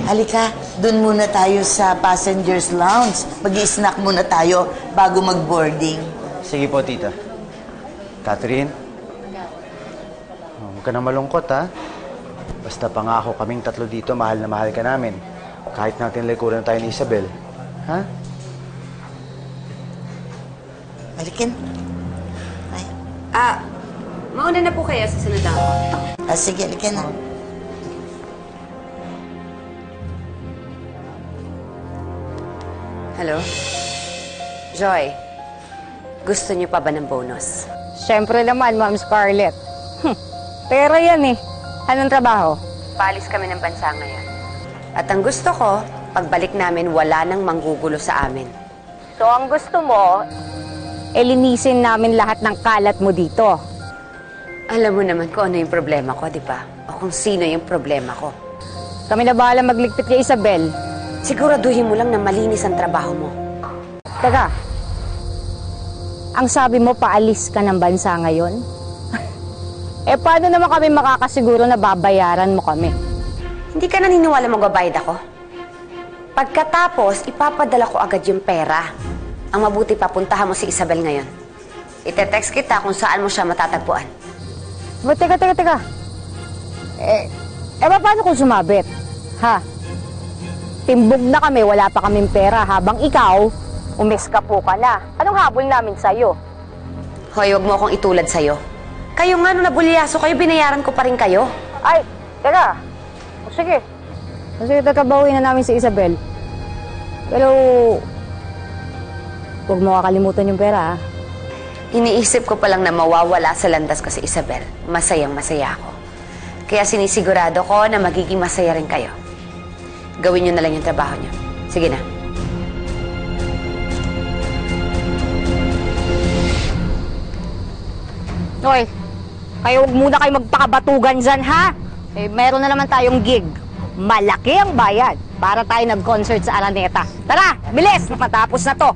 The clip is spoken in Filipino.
Halika, dun muna tayo sa passengers lounge. Mag-i-snack muna tayo bago mag-boarding. Sige po, tita. Catherine? Huwag ka na malungkot, ha? Basta pangako kaming tatlo dito, mahal na mahal ka namin. Kahit natin likuran tayo ni Isabel. Ha? Balikin. Ay. Mauna na po kayo sa sunod ako. Sige, halika na. Hello? Joy, gusto niyo pa ba ng bonus? Siyempre naman, Ma'am Scarlett. Pera yan eh. Anong trabaho? Paalis kami ng bansa ngayon. At ang gusto ko, pagbalik namin, wala nang manggugulo sa amin. So ang gusto mo, linisin namin lahat ng kalat mo dito. Alam mo naman kung ano yung problema ko, di ba? O kung sino yung problema ko. Kami na bahala magligpit kay Isabel. Siguraduhin mo lang na malinis ang trabaho mo. Teka, ang sabi mo paalis ka ng bansa ngayon? Paano naman kami makakasiguro na babayaran mo kami? Hindi ka naniniwala magbabayad ako? Pagkatapos, ipapadala ko agad yung pera. Ang mabuti papuntahan mo si Isabel ngayon. Ite-text kita kung saan mo siya matatagpuan. Teka. Paano kung sumabit? Ha? Timbog na kami, wala pa kaming pera, habang ikaw, umeskapo ka na. Anong habol namin sa'yo? Hoy, wag mo akong itulad sa'yo. Kayo nga, nung nabulyaso kayo, binayaran ko pa rin kayo. Ay, teka. Sige. Sige, tatabawin na namin si Isabel. Pero, huwag mo kakalimutan yung pera, ha? Iniisip ko pa lang na mawawala sa landas ko si Isabel. Masayang masaya ako. Kaya sinisigurado ko na magiging masaya rin kayo. Gawin nyo na lang yung trabaho nyo. Sige na. Hoy, kayo huwag muna kayo magpakabatugan dyan, ha? Meron na naman tayong gig. Malaki ang bayad para tayo nag-concert sa Araneta. Tara, bilis! Matapos na to.